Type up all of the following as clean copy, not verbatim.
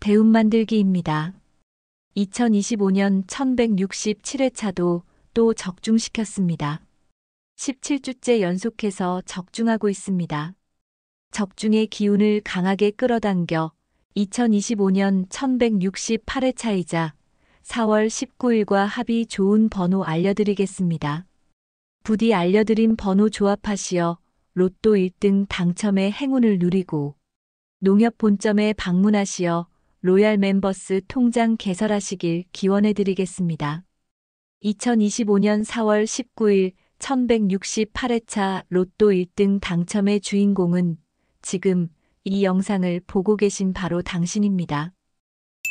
대운 만들기입니다. 2025년 1167회차도 또 적중시켰습니다. 17주째 연속해서 적중하고 있습니다. 적중의 기운을 강하게 끌어당겨 2025년 1168회차이자 4월 19일과 합이 좋은 번호 알려드리겠습니다. 부디 알려드린 번호 조합하시어 로또 1등 당첨의 행운을 누리고 농협 본점에 방문하시어 로얄 멤버스 통장 개설하시길 기원해드리겠습니다. 2025년 4월 19일 1168회차 로또 1등 당첨의 주인공은 지금 이 영상을 보고 계신 바로 당신입니다.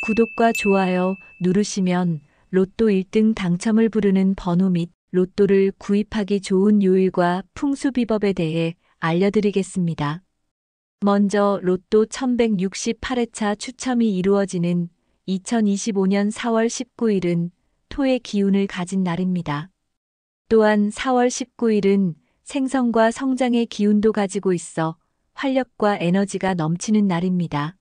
구독과 좋아요 누르시면 로또 1등 당첨을 부르는 번호 및 로또를 구입하기 좋은 요일과 풍수비법에 대해 알려드리겠습니다. 먼저 로또 1168회차 추첨이 이루어지는 2025년 4월 19일은 토의 기운을 가진 날입니다. 또한 4월 19일은 생성과 성장의 기운도 가지고 있어 활력과 에너지가 넘치는 날입니다.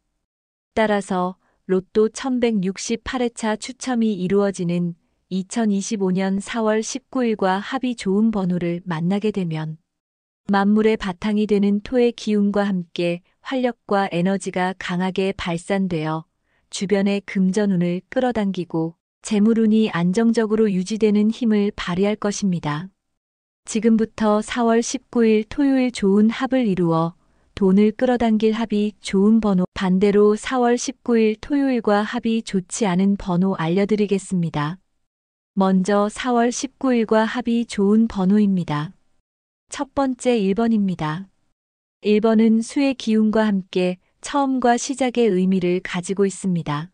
따라서 로또 1168회차 추첨이 이루어지는 2025년 4월 19일과 합이 좋은 번호를 만나게 되면 만물의 바탕이 되는 토의 기운과 함께 활력과 에너지가 강하게 발산되어 주변의 금전운을 끌어당기고 재물운이 안정적으로 유지되는 힘을 발휘할 것입니다. 지금부터 4월 19일 토요일 좋은 합을 이루어 돈을 끌어당길 합이 좋은 번호, 반대로 4월 19일 토요일과 합이 좋지 않은 번호 알려드리겠습니다. 먼저 4월 19일과 합이 좋은 번호입니다. 첫 번째 1번입니다. 1번은 수의 기운과 함께 처음과 시작의 의미를 가지고 있습니다.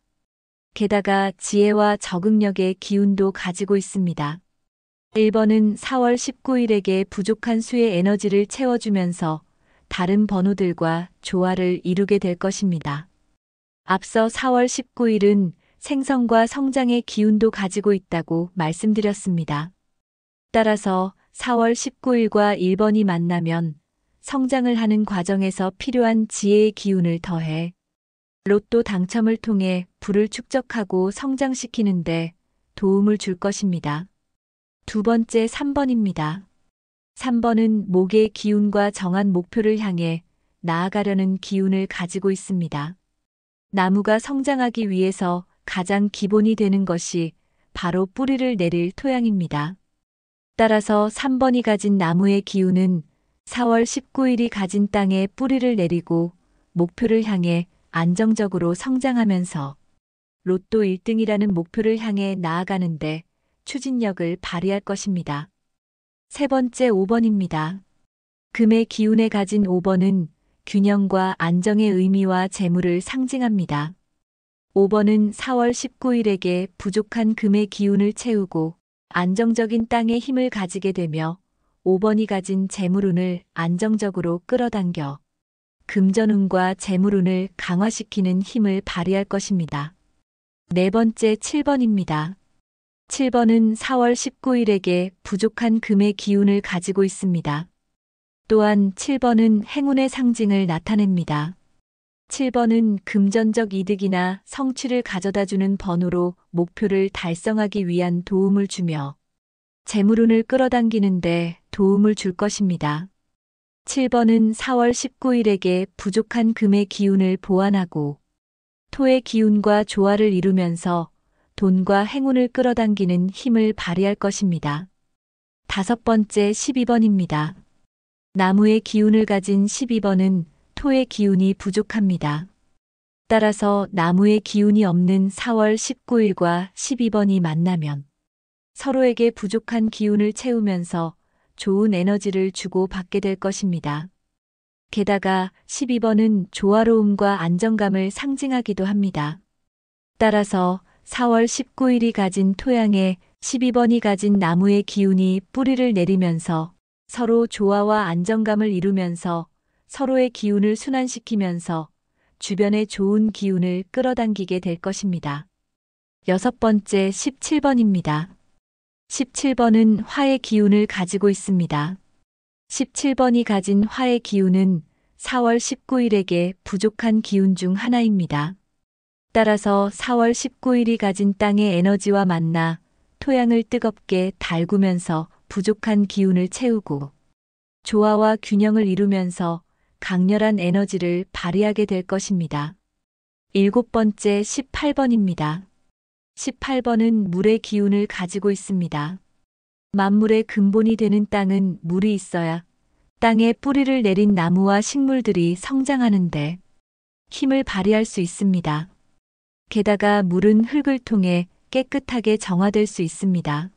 게다가 지혜와 적응력의 기운도 가지고 있습니다. 1번은 4월 19일에게 부족한 수의 에너지를 채워주면서 다른 번호들과 조화를 이루게 될 것입니다. 앞서 4월 19일은 생성과 성장의 기운도 가지고 있다고 말씀드렸습니다. 따라서 4월 19일과 1번이 만나면 성장을 하는 과정에서 필요한 지혜의 기운을 더해 로또 당첨을 통해 부를 축적하고 성장시키는데 도움을 줄 것입니다. 두 번째 3번입니다. 3번은 목의 기운과 정한 목표를 향해 나아가려는 기운을 가지고 있습니다. 나무가 성장하기 위해서 가장 기본이 되는 것이 바로 뿌리를 내릴 토양입니다. 따라서 3번이 가진 나무의 기운은 4월 19일이 가진 땅에 뿌리를 내리고 목표를 향해 안정적으로 성장하면서 로또 1등이라는 목표를 향해 나아가는데 추진력을 발휘할 것입니다. 세 번째 5번입니다. 금의 기운에 가진 5번은 균형과 안정의 의미와 재물을 상징합니다. 5번은 4월 19일에게 부족한 금의 기운을 채우고 안정적인 땅의 힘을 가지게 되며 5번이 가진 재물운을 안정적으로 끌어당겨 금전운과 재물운을 강화시키는 힘을 발휘할 것입니다. 네 번째 7번입니다. 7번은 4월 19일에게 부족한 금의 기운을 가지고 있습니다. 또한 7번은 행운의 상징을 나타냅니다. 7번은 금전적 이득이나 성취를 가져다주는 번호로 목표를 달성하기 위한 도움을 주며 재물운을 끌어당기는데 도움을 줄 것입니다. 7번은 4월 19일에게 부족한 금의 기운을 보완하고 토의 기운과 조화를 이루면서 돈과 행운을 끌어당기는 힘을 발휘할 것입니다. 다섯 번째 12번입니다. 나무의 기운을 가진 12번은 토의 기운이 부족합니다. 따라서 나무의 기운이 없는 4월 19일과 12번이 만나면 서로에게 부족한 기운을 채우면서 좋은 에너지를 주고받게 될 것입니다. 게다가 12번은 조화로움과 안정감을 상징하기도 합니다. 따라서 4월 19일이 가진 토양에 12번이 가진 나무의 기운이 뿌리를 내리면서 서로 조화와 안정감을 이루면서 서로의 기운을 순환시키면서 주변의 좋은 기운을 끌어당기게 될 것입니다. 여섯 번째 17번입니다. 17번은 화의 기운을 가지고 있습니다. 17번이 가진 화의 기운은 4월 19일에게 부족한 기운 중 하나입니다. 따라서 4월 19일이 가진 땅의 에너지와 만나 토양을 뜨겁게 달구면서 부족한 기운을 채우고 조화와 균형을 이루면서 강렬한 에너지를 발휘하게 될 것입니다. 7번째 18번입니다. 18번은 물의 기운을 가지고 있습니다. 만물의 근본이 되는 땅은 물이 있어야 땅에 뿌리를 내린 나무와 식물들이 성장하는데 힘을 발휘할 수 있습니다. 게다가 물은 흙을 통해 깨끗하게 정화될 수 있습니다.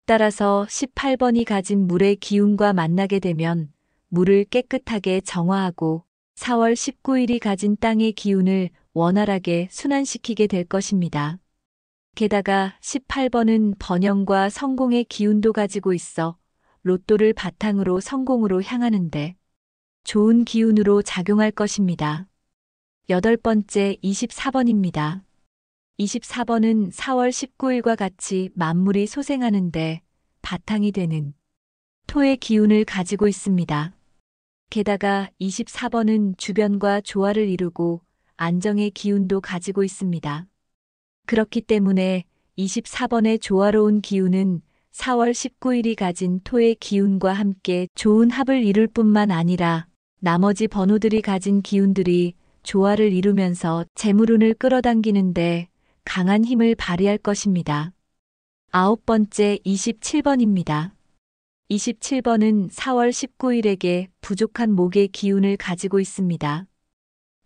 따라서 18번이 가진 물의 기운과 만나게 되면 물을 깨끗하게 정화하고 4월 19일이 가진 땅의 기운을 원활하게 순환시키게 될 것입니다. 게다가 18번은 번영과 성공의 기운도 가지고 있어 로또를 바탕으로 성공으로 향하는데 좋은 기운으로 작용할 것입니다. 8번째 24번입니다. 24번은 4월 19일과 같이 만물이 소생하는데 바탕이 되는 토의 기운을 가지고 있습니다. 게다가 24번은 주변과 조화를 이루고 안정의 기운도 가지고 있습니다. 그렇기 때문에 24번의 조화로운 기운은 4월 19일이 가진 토의 기운과 함께 좋은 합을 이룰 뿐만 아니라 나머지 번호들이 가진 기운들이 조화를 이루면서 재물운을 끌어당기는데 강한 힘을 발휘할 것입니다. 9번째 27번입니다. 27번은 4월 19일에게 부족한 목의 기운을 가지고 있습니다.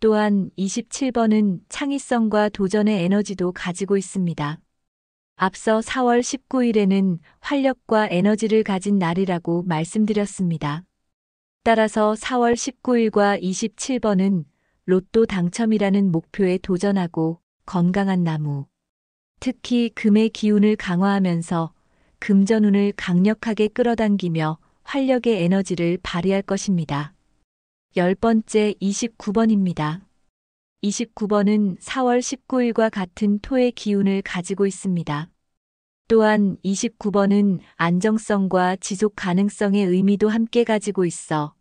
또한 27번은 창의성과 도전의 에너지도 가지고 있습니다. 앞서 4월 19일에는 활력과 에너지를 가진 날이라고 말씀드렸습니다. 따라서 4월 19일과 27번은 로또 당첨이라는 목표에 도전하고 건강한 나무, 특히 금의 기운을 강화하면서 금전운을 강력하게 끌어당기며 활력의 에너지를 발휘할 것입니다. 10번째 29번입니다. 29번은 4월 19일과 같은 토의 기운을 가지고 있습니다. 또한 29번은 안정성과 지속 가능성의 의미도 함께 가지고 있어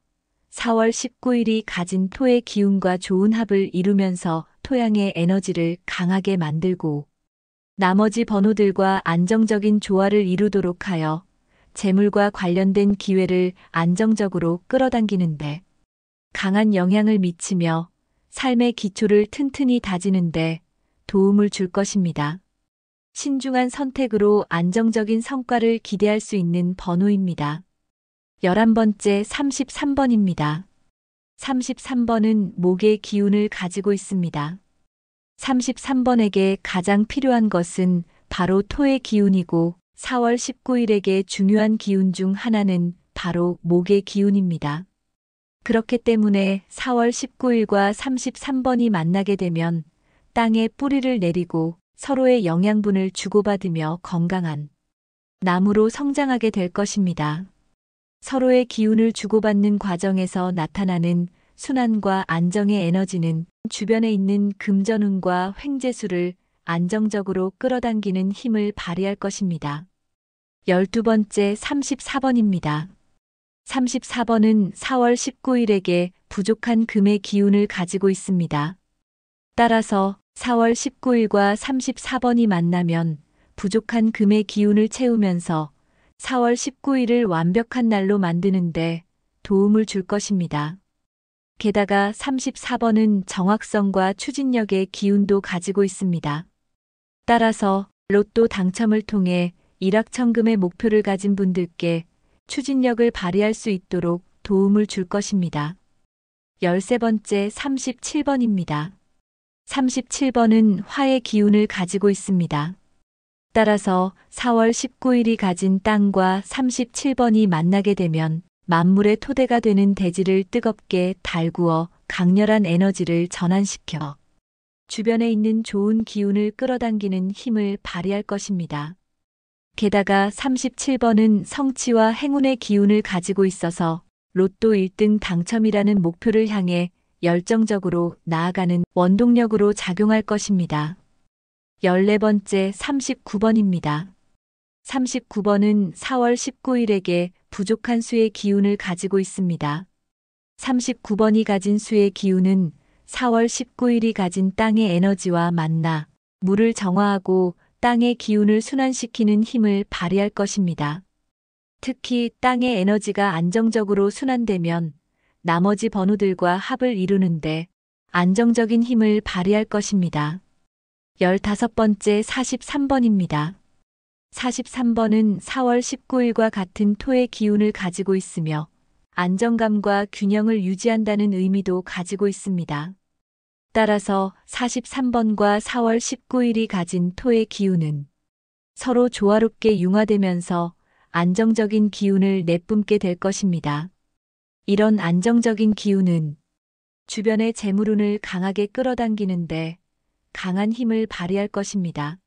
4월 19일이 가진 토의 기운과 좋은 합을 이루면서 토양의 에너지를 강하게 만들고 나머지 번호들과 안정적인 조화를 이루도록 하여 재물과 관련된 기회를 안정적으로 끌어당기는데 강한 영향을 미치며 삶의 기초를 튼튼히 다지는데 도움을 줄 것입니다. 신중한 선택으로 안정적인 성과를 기대할 수 있는 번호입니다. 11번째 33번입니다. 33번은 목의 기운을 가지고 있습니다. 33번에게 가장 필요한 것은 바로 토의 기운이고 4월 19일에게 중요한 기운 중 하나는 바로 목의 기운입니다. 그렇기 때문에 4월 19일과 33번이 만나게 되면 땅에 뿌리를 내리고 서로의 영양분을 주고받으며 건강한 나무로 성장하게 될 것입니다. 서로의 기운을 주고받는 과정에서 나타나는 순환과 안정의 에너지는 주변에 있는 금전운과 횡재수를 안정적으로 끌어당기는 힘을 발휘할 것입니다. 12번째 34번입니다. 34번은 4월 19일에게 부족한 금의 기운을 가지고 있습니다. 따라서 4월 19일과 34번이 만나면 부족한 금의 기운을 채우면서 4월 19일을 완벽한 날로 만드는데 도움을 줄 것입니다. 게다가 34번은 정확성과 추진력의 기운도 가지고 있습니다. 따라서 로또 당첨을 통해 일확천금의 목표를 가진 분들께 추진력을 발휘할 수 있도록 도움을 줄 것입니다. 13번째 37번입니다. 37번은 화의 기운을 가지고 있습니다. 따라서 4월 19일이 가진 땅과 37번이 만나게 되면 만물의 토대가 되는 대지를 뜨겁게 달구어 강렬한 에너지를 전환시켜 주변에 있는 좋은 기운을 끌어당기는 힘을 발휘할 것입니다. 게다가 37번은 성취와 행운의 기운을 가지고 있어서 로또 1등 당첨이라는 목표를 향해 열정적으로 나아가는 원동력으로 작용할 것입니다. 14번째 39번입니다. 39번은 4월 19일에게 부족한 수의 기운을 가지고 있습니다. 39번이 가진 수의 기운은 4월 19일이 가진 땅의 에너지와 만나 물을 정화하고 땅의 기운을 순환시키는 힘을 발휘할 것입니다. 특히 땅의 에너지가 안정적으로 순환되면 나머지 번호들과 합을 이루는데 안정적인 힘을 발휘할 것입니다. 15번째 43번입니다. 43번은 4월 19일과 같은 토의 기운을 가지고 있으며 안정감과 균형을 유지한다는 의미도 가지고 있습니다. 따라서 43번과 4월 19일이 가진 토의 기운은 서로 조화롭게 융화되면서 안정적인 기운을 내뿜게 될 것입니다. 이런 안정적인 기운은 주변의 재물운을 강하게 끌어당기는데 강한 힘을 발휘할 것입니다.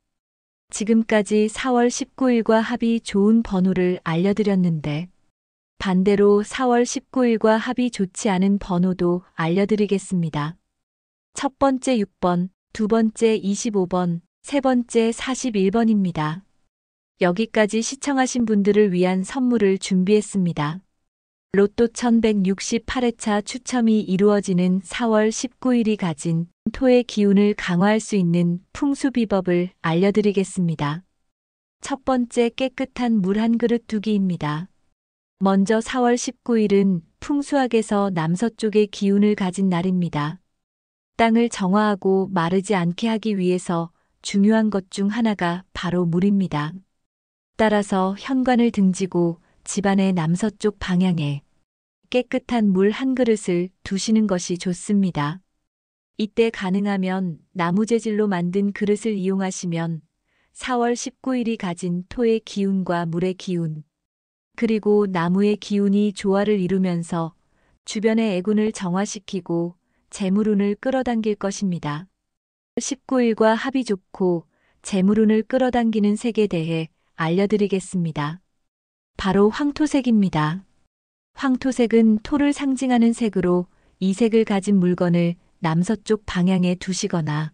지금까지 4월 19일과 합이 좋은 번호를 알려드렸는데 반대로 4월 19일과 합이 좋지 않은 번호도 알려드리겠습니다. 첫 번째 6번, 두 번째 25번, 세 번째 41번입니다. 여기까지 시청하신 분들을 위한 선물을 준비했습니다. 로또 1168회차 추첨이 이루어지는 4월 19일이 가진 토의 기운을 강화할 수 있는 풍수 비법을 알려드리겠습니다. 첫 번째 깨끗한 물 한 그릇 두기입니다. 먼저 4월 19일은 풍수학에서 남서쪽의 기운을 가진 날입니다. 땅을 정화하고 마르지 않게 하기 위해서 중요한 것 중 하나가 바로 물입니다. 따라서 현관을 등지고 집안의 남서쪽 방향에 깨끗한 물 한 그릇을 두시는 것이 좋습니다. 이때 가능하면 나무 재질로 만든 그릇을 이용하시면 4월 19일이 가진 토의 기운과 물의 기운, 그리고 나무의 기운이 조화를 이루면서 주변의 애군을 정화시키고 재물운을 끌어당길 것입니다. 19일과 합이 좋고 재물운을 끌어당기는 색에 대해 알려드리겠습니다. 바로 황토색입니다. 황토색은 토를 상징하는 색으로 이 색을 가진 물건을 남서쪽 방향에 두시거나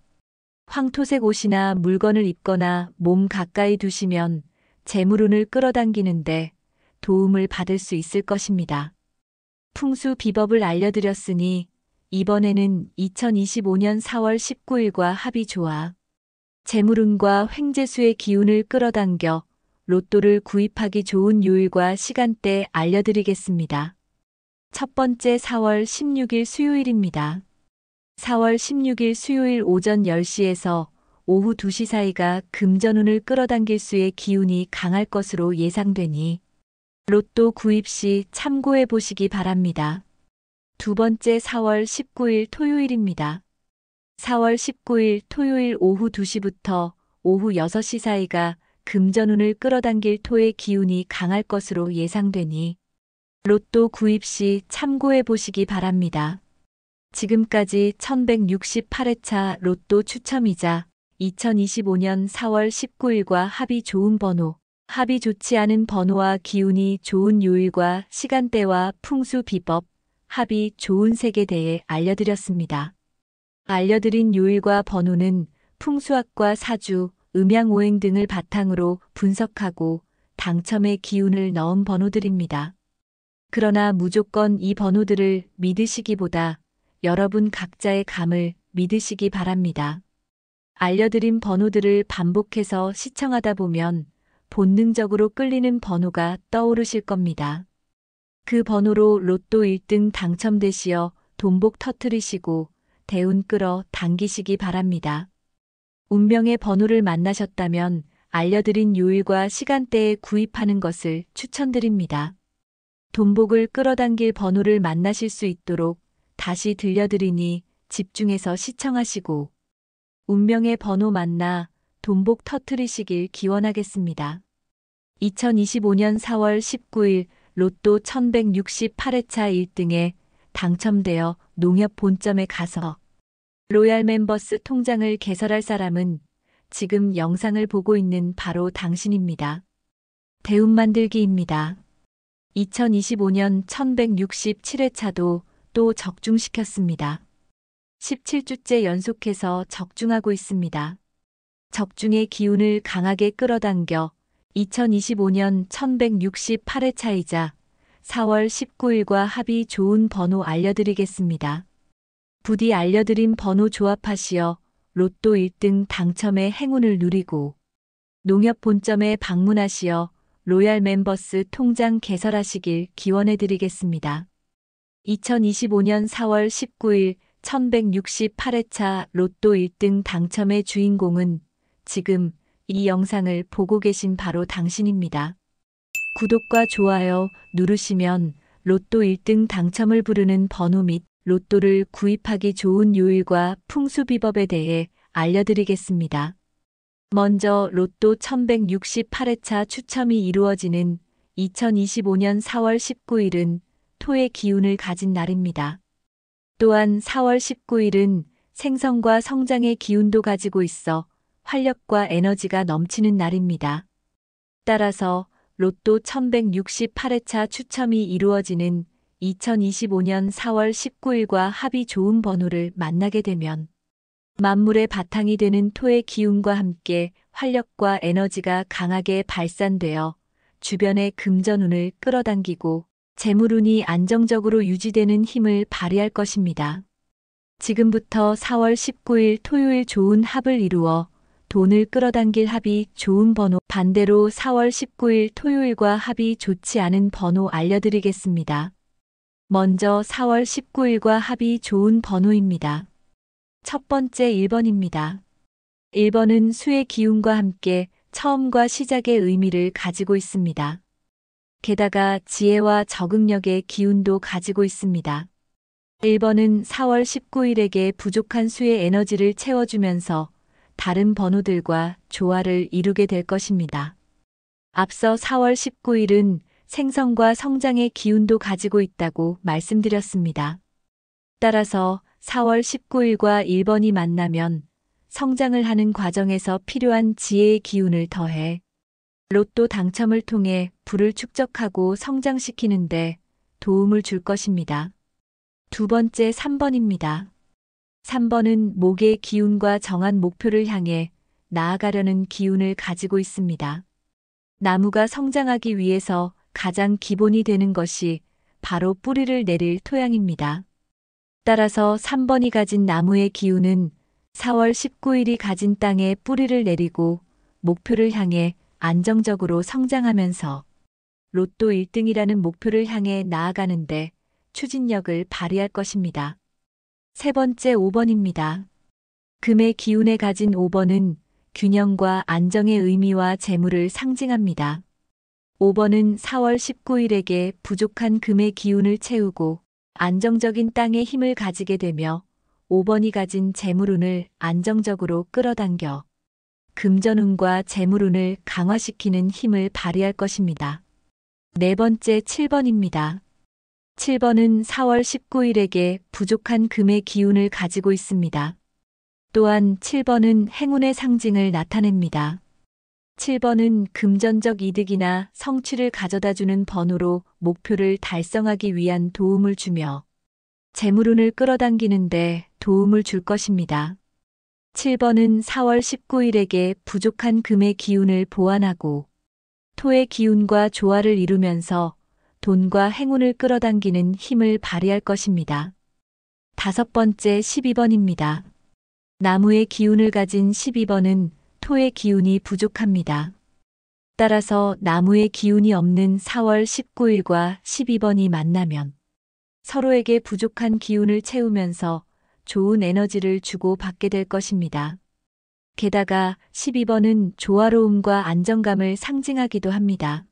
황토색 옷이나 물건을 입거나 몸 가까이 두시면 재물운을 끌어당기는데 도움을 받을 수 있을 것입니다. 풍수 비법을 알려드렸으니 이번에는 2025년 4월 19일과 합이 좋아 재물운과 횡재수의 기운을 끌어당겨 로또를 구입하기 좋은 요일과 시간대 알려드리겠습니다. 첫 번째 4월 16일 수요일입니다. 4월 16일 수요일 오전 10시에서 오후 2시 사이가 금전운을 끌어당길 수의 기운이 강할 것으로 예상되니 로또 구입 시 참고해 보시기 바랍니다. 두 번째 4월 19일 토요일입니다. 4월 19일 토요일 오후 2시부터 오후 6시 사이가 금전운을 끌어당길 토의 기운이 강할 것으로 예상되니 로또 구입 시 참고해 보시기 바랍니다. 지금까지 1168회차 로또 추첨이자 2025년 4월 19일과 합이 좋은 번호, 합이 좋지 않은 번호와 기운이 좋은 요일과 시간대와 풍수 비법, 합이 좋은 색에 대해 알려드렸습니다. 알려드린 요일과 번호는 풍수학과 사주, 음양오행 등을 바탕으로 분석하고 당첨의 기운을 넣은 번호들입니다. 그러나 무조건 이 번호들을 믿으시기보다 여러분 각자의 감을 믿으시기 바랍니다. 알려드린 번호들을 반복해서 시청하다 보면 본능적으로 끌리는 번호가 떠오르실 겁니다. 그 번호로 로또 1등 당첨되시어 돈복 터뜨리시고 대운 끌어 당기시기 바랍니다. 운명의 번호를 만나셨다면 알려드린 요일과 시간대에 구입하는 것을 추천드립니다. 돈복을 끌어당길 번호를 만나실 수 있도록 다시 들려드리니 집중해서 시청하시고 운명의 번호 만나 돈복 터뜨리시길 기원하겠습니다. 2025년 4월 19일 로또 1168회차 1등에 당첨되어 농협 본점에 가서 로얄 멤버스 통장을 개설할 사람은 지금 영상을 보고 있는 바로 당신입니다. 대운 만들기입니다. 2025년 1167회차도 또 적중시켰습니다. 17주째 연속해서 적중하고 있습니다. 적중의 기운을 강하게 끌어당겨 2025년 1168회차이자 4월 19일과 합이 좋은 번호 알려드리겠습니다. 부디 알려드린 번호 조합하시어 로또 1등 당첨의 행운을 누리고 농협 본점에 방문하시어 로얄 멤버스 통장 개설하시길 기원해드리겠습니다. 2025년 4월 19일 1168회차 로또 1등 당첨의 주인공은 지금 이 영상을 보고 계신 바로 당신입니다. 구독과 좋아요 누르시면 로또 1등 당첨을 부르는 번호 및 로또를 구입하기 좋은 요일과 풍수비법에 대해 알려드리겠습니다. 먼저 로또 1168회차 추첨이 이루어지는 2025년 4월 19일은 토의 기운을 가진 날입니다. 또한 4월 19일은 생성과 성장의 기운도 가지고 있어 활력과 에너지가 넘치는 날입니다. 따라서 로또 1168회차 추첨이 이루어지는 2025년 4월 19일과 합이 좋은 번호를 만나게 되면 만물의 바탕이 되는 토의 기운과 함께 활력과 에너지가 강하게 발산되어 주변의 금전운을 끌어당기고 재물운이 안정적으로 유지되는 힘을 발휘할 것입니다. 지금부터 4월 19일 토요일 좋은 합을 이루어 돈을 끌어당길 합이 좋은 번호, 반대로 4월 19일 토요일과 합이 좋지 않은 번호 알려드리겠습니다. 먼저 4월 19일과 합이 좋은 번호입니다. 첫 번째 1번입니다. 1번은 수의 기운과 함께 처음과 시작의 의미를 가지고 있습니다. 게다가 지혜와 적응력의 기운도 가지고 있습니다. 1번은 4월 19일에게 부족한 수의 에너지를 채워주면서 다른 번호들과 조화를 이루게 될 것입니다. 앞서 4월 19일은 생성과 성장의 기운도 가지고 있다고 말씀드렸습니다. 따라서 4월 19일과 1번이 만나면 성장을 하는 과정에서 필요한 지혜의 기운을 더해 로또 당첨을 통해 부를 축적하고 성장시키는 데 도움을 줄 것입니다. 두 번째 3번입니다. 3번은 목의 기운과 정한 목표를 향해 나아가려는 기운을 가지고 있습니다. 나무가 성장하기 위해서 가장 기본이 되는 것이 바로 뿌리를 내릴 토양입니다. 따라서 3번이 가진 나무의 기운은 4월 19일이 가진 땅에 뿌리를 내리고 목표를 향해 안정적으로 성장하면서 로또 1등이라는 목표를 향해 나아가는데 추진력을 발휘할 것입니다. 세 번째 5번입니다. 금의 기운에 가진 5번은 균형과 안정의 의미와 재물을 상징합니다. 5번은 4월 19일에게 부족한 금의 기운을 채우고 안정적인 땅의 힘을 가지게 되며 5번이 가진 재물운을 안정적으로 끌어당겨 금전운과 재물운을 강화시키는 힘을 발휘할 것입니다. 네 번째 7번입니다. 7번은 4월 19일에게 부족한 금의 기운을 가지고 있습니다. 또한 7번은 행운의 상징을 나타냅니다. 7번은 금전적 이득이나 성취를 가져다주는 번호로 목표를 달성하기 위한 도움을 주며 재물운을 끌어당기는 데 도움을 줄 것입니다. 7번은 4월 19일에게 부족한 금의 기운을 보완하고 토의 기운과 조화를 이루면서 돈과 행운을 끌어당기는 힘을 발휘할 것입니다. 다섯 번째 12번입니다. 나무의 기운을 가진 12번은 토의 기운이 부족합니다. 따라서 나무의 기운이 없는 4월 19일과 12번이 만나면 서로에게 부족한 기운을 채우면서 좋은 에너지를 주고 받게 될 것입니다. 게다가 12번은 조화로움과 안정감을 상징하기도 합니다.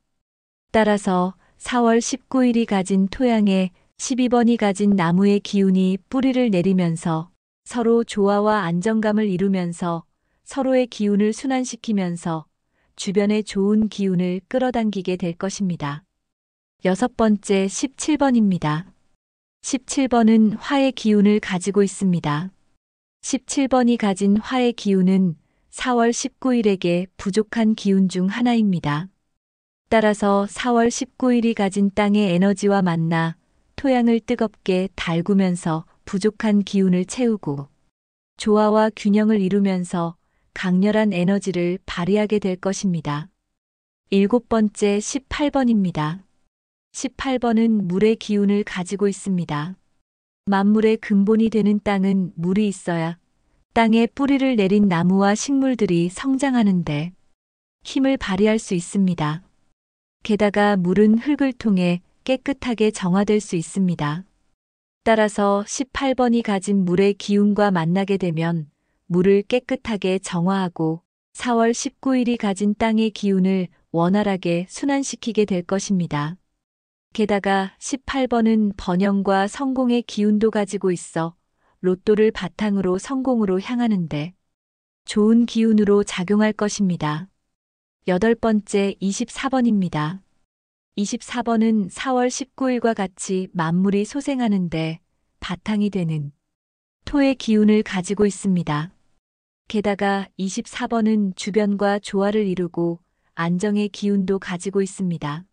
따라서 4월 19일이 가진 토양에 12번이 가진 나무의 기운이 뿌리를 내리면서 서로 조화와 안정감을 이루면서 서로의 기운을 순환시키면서 주변의 좋은 기운을 끌어당기게 될 것입니다. 여섯 번째 17번입니다. 17번은 화의 기운을 가지고 있습니다. 17번이 가진 화의 기운은 4월 19일에게 부족한 기운 중 하나입니다. 따라서 4월 19일이 가진 땅의 에너지와 만나 토양을 뜨겁게 달구면서 부족한 기운을 채우고 조화와 균형을 이루면서 강렬한 에너지를 발휘하게 될 것입니다. 일곱 번째 18번입니다. 18번은 물의 기운을 가지고 있습니다. 만물의 근본이 되는 땅은 물이 있어야 땅에 뿌리를 내린 나무와 식물들이 성장하는데 힘을 발휘할 수 있습니다. 게다가 물은 흙을 통해 깨끗하게 정화될 수 있습니다. 따라서 18번이 가진 물의 기운과 만나게 되면 물을 깨끗하게 정화하고 4월 19일이 가진 땅의 기운을 원활하게 순환시키게 될 것입니다. 게다가 18번은 번영과 성공의 기운도 가지고 있어 로또를 바탕으로 성공으로 향하는데 좋은 기운으로 작용할 것입니다. 8번째 24번입니다. 24번은 4월 19일과 같이 만물이 소생하는데 바탕이 되는 토의 기운을 가지고 있습니다. 게다가 24번은 주변과 조화를 이루고 안정의 기운도 가지고 있습니다.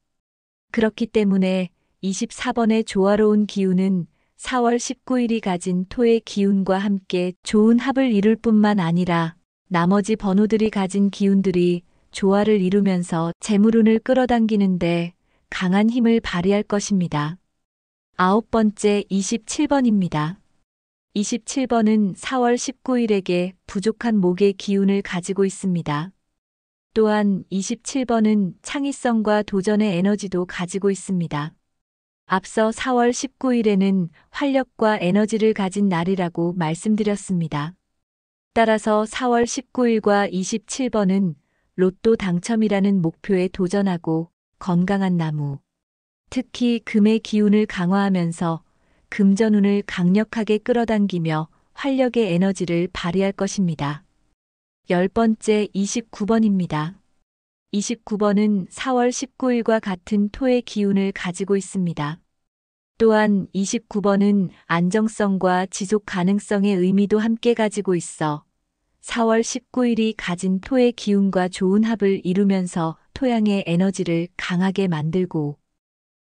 그렇기 때문에 24번의 조화로운 기운은 4월 19일이 가진 토의 기운과 함께 좋은 합을 이룰 뿐만 아니라 나머지 번호들이 가진 기운들이 조화를 이루면서 재물운을 끌어당기는데 강한 힘을 발휘할 것입니다. 9번째 27번입니다. 27번은 4월 19일에게 부족한 목의 기운을 가지고 있습니다. 또한 27번은 창의성과 도전의 에너지도 가지고 있습니다. 앞서 4월 19일에는 활력과 에너지를 가진 날이라고 말씀드렸습니다. 따라서 4월 19일과 27번은 로또 당첨이라는 목표에 도전하고 건강한 나무, 특히 금의 기운을 강화하면서 금전운을 강력하게 끌어당기며 활력의 에너지를 발휘할 것입니다. 10번째 29번입니다. 29번은 4월 19일과 같은 토의 기운을 가지고 있습니다. 또한 29번은 안정성과 지속 가능성의 의미도 함께 가지고 있어 4월 19일이 가진 토의 기운과 좋은 합을 이루면서 토양의 에너지를 강하게 만들고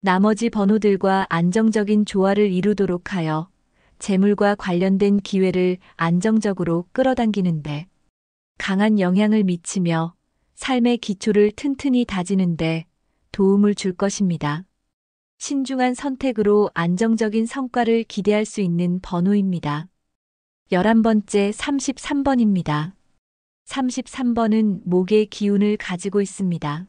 나머지 번호들과 안정적인 조화를 이루도록 하여 재물과 관련된 기회를 안정적으로 끌어당기는데 강한 영향을 미치며 삶의 기초를 튼튼히 다지는데 도움을 줄 것입니다. 신중한 선택으로 안정적인 성과를 기대할 수 있는 번호입니다. 11번째 33번입니다. 33번은 목의 기운을 가지고 있습니다.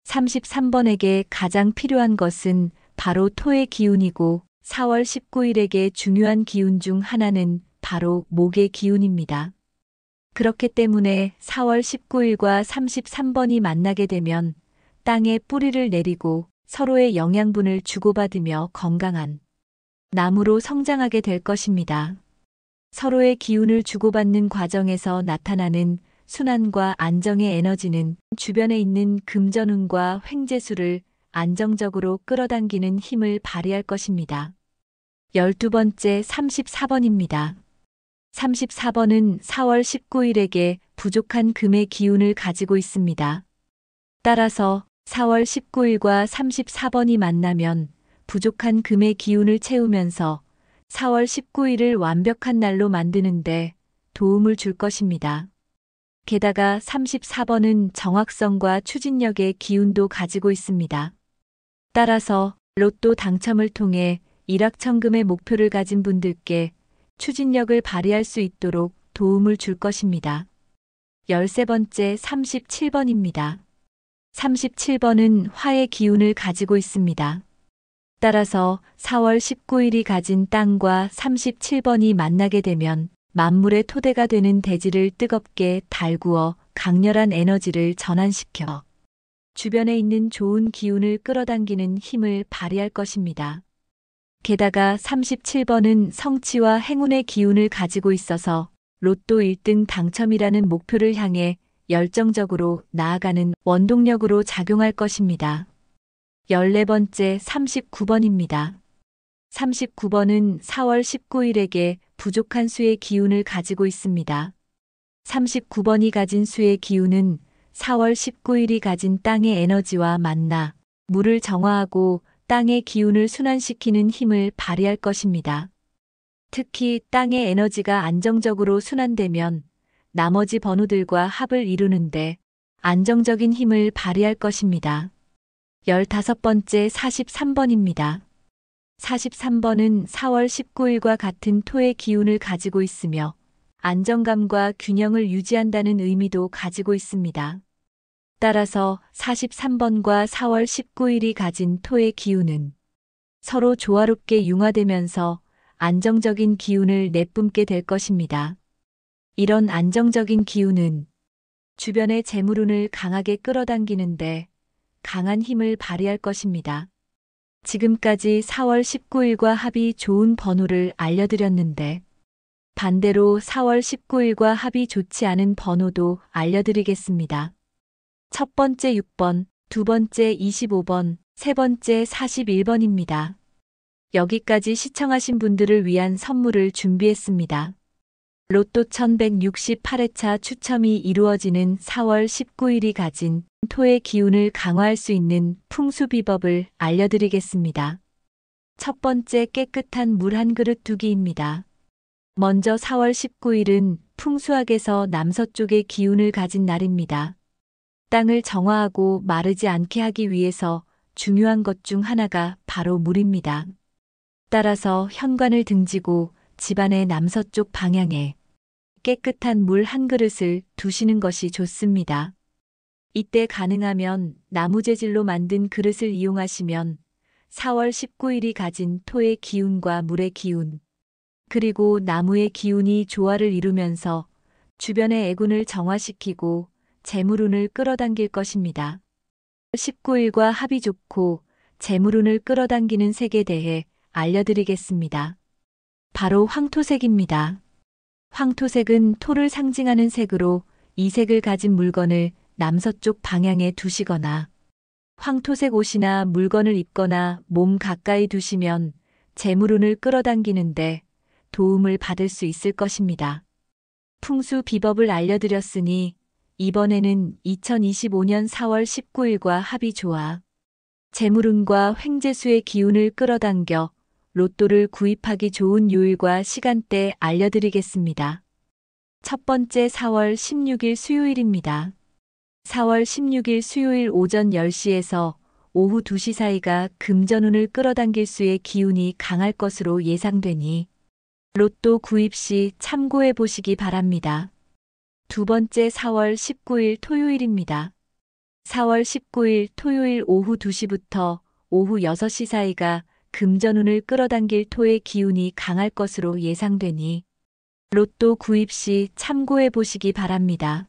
33번에게 가장 필요한 것은 바로 토의 기운이고 4월 19일에게 중요한 기운 중 하나는 바로 목의 기운입니다. 그렇기 때문에 4월 19일과 33번이 만나게 되면 땅에 뿌리를 내리고 서로의 영양분을 주고받으며 건강한 나무로 성장하게 될 것입니다. 서로의 기운을 주고받는 과정에서 나타나는 순환과 안정의 에너지는 주변에 있는 금전운과 횡재수를 안정적으로 끌어당기는 힘을 발휘할 것입니다. 12번째 34번입니다. 34번은 4월 19일에게 부족한 금의 기운을 가지고 있습니다. 따라서 4월 19일과 34번이 만나면 부족한 금의 기운을 채우면서 4월 19일을 완벽한 날로 만드는데 도움을 줄 것입니다. 게다가 34번은 정확성과 추진력의 기운도 가지고 있습니다. 따라서 로또 당첨을 통해 일확천금의 목표를 가진 분들께 추진력을 발휘할 수 있도록 도움을 줄 것입니다. 13번째 37번입니다. 37번은 화의 기운을 가지고 있습니다. 따라서 4월 19일이 가진 땅과 37번이 만나게 되면 만물의 토대가 되는 대지를 뜨겁게 달구어 강렬한 에너지를 전환시켜 주변에 있는 좋은 기운을 끌어당기는 힘을 발휘할 것입니다. 게다가 37번은 성취와 행운의 기운을 가지고 있어서 로또 1등 당첨이라는 목표를 향해 열정적으로 나아가는 원동력으로 작용할 것입니다. 14번째 39번입니다. 39번은 4월 19일에게 부족한 수의 기운을 가지고 있습니다. 39번이 가진 수의 기운은 4월 19일이 가진 땅의 에너지와 만나 물을 정화하고 땅의 기운을 순환시키는 힘을 발휘할 것입니다. 특히 땅의 에너지가 안정적으로 순환되면 나머지 번호들과 합을 이루는데 안정적인 힘을 발휘할 것입니다. 15번째 43번입니다. 43번은 4월 19일과 같은 토의 기운을 가지고 있으며 안정감과 균형을 유지한다는 의미도 가지고 있습니다. 따라서 43번과 4월 19일이 가진 토의 기운은 서로 조화롭게 융화되면서 안정적인 기운을 내뿜게 될 것입니다. 이런 안정적인 기운은 주변의 재물운을 강하게 끌어당기는데 강한 힘을 발휘할 것입니다. 지금까지 4월 19일과 합이 좋은 번호를 알려드렸는데 반대로 4월 19일과 합이 좋지 않은 번호도 알려드리겠습니다. 첫 번째 6번, 두 번째 25번, 세 번째 41번입니다. 여기까지 시청하신 분들을 위한 선물을 준비했습니다. 로또 1168회차 추첨이 이루어지는 4월 19일이 가진 토의 기운을 강화할 수 있는 풍수 비법을 알려드리겠습니다. 첫 번째 깨끗한 물 한 그릇 두기입니다. 먼저 4월 19일은 풍수학에서 남서쪽의 기운을 가진 날입니다. 땅을 정화하고 마르지 않게 하기 위해서 중요한 것 중 하나가 바로 물입니다. 따라서 현관을 등지고 집안의 남서쪽 방향에 깨끗한 물 한 그릇을 두시는 것이 좋습니다. 이때 가능하면 나무 재질로 만든 그릇을 이용하시면 4월 19일이 가진 토의 기운과 물의 기운, 그리고 나무의 기운이 조화를 이루면서 주변의 애군을 정화시키고 재물운을 끌어당길 것입니다. 19일과 합이 좋고 재물운을 끌어당기는 색에 대해 알려드리겠습니다. 바로 황토색입니다. 황토색은 토를 상징하는 색으로 이 색을 가진 물건을 남서쪽 방향에 두시거나 황토색 옷이나 물건을 입거나 몸 가까이 두시면 재물운을 끌어당기는데 도움을 받을 수 있을 것입니다. 풍수 비법을 알려드렸으니 이번에는 2025년 4월 19일과 합이 좋아 재물운과 횡재수의 기운을 끌어당겨 로또를 구입하기 좋은 요일과 시간대 알려드리겠습니다. 첫 번째 4월 16일 수요일입니다. 4월 16일 수요일 오전 10시에서 오후 2시 사이가 금전운을 끌어당길 수의 기운이 강할 것으로 예상되니 로또 구입 시 참고해 보시기 바랍니다. 두 번째 4월 19일 토요일입니다. 4월 19일 토요일 오후 2시부터 오후 6시 사이가 금전운을 끌어당길 토의 기운이 강할 것으로 예상되니 로또 구입 시 참고해 보시기 바랍니다.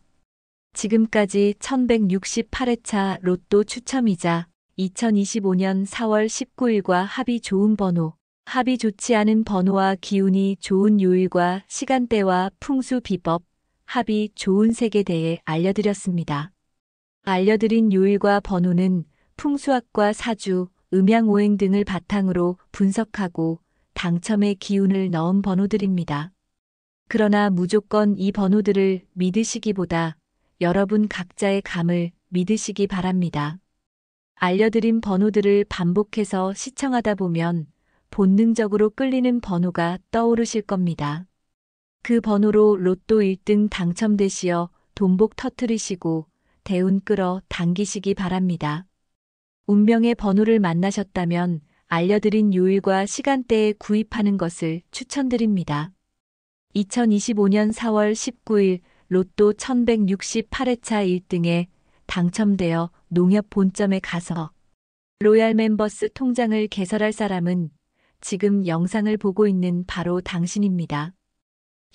지금까지 1168회차 로또 추첨이자 2025년 4월 19일과 합이 좋은 번호, 합이 좋지 않은 번호와 기운이 좋은 요일과 시간대와 풍수 비법, 합이 좋은 색에 대해 알려드렸습니다. 알려드린 요일과 번호는 풍수학과 사주, 음양오행 등을 바탕으로 분석하고 당첨의 기운을 넣은 번호들입니다. 그러나 무조건 이 번호들을 믿으시기보다 여러분 각자의 감을 믿으시기 바랍니다. 알려드린 번호들을 반복해서 시청하다 보면 본능적으로 끌리는 번호가 떠오르실 겁니다. 그 번호로 로또 1등 당첨되시어 돈복 터뜨리시고 대운 끌어 당기시기 바랍니다. 운명의 번호를 만나셨다면 알려드린 요일과 시간대에 구입하는 것을 추천드립니다. 2025년 4월 19일 로또 1168회차 1등에 당첨되어 농협 본점에 가서 로얄 멤버스 통장을 개설할 사람은 지금 영상을 보고 있는 바로 당신입니다.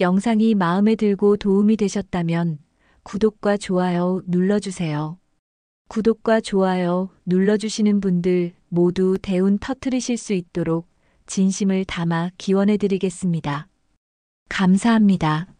영상이 마음에 들고 도움이 되셨다면 구독과 좋아요 눌러주세요. 구독과 좋아요 눌러주시는 분들 모두 대운 터뜨리실 수 있도록 진심을 담아 기원해드리겠습니다. 감사합니다.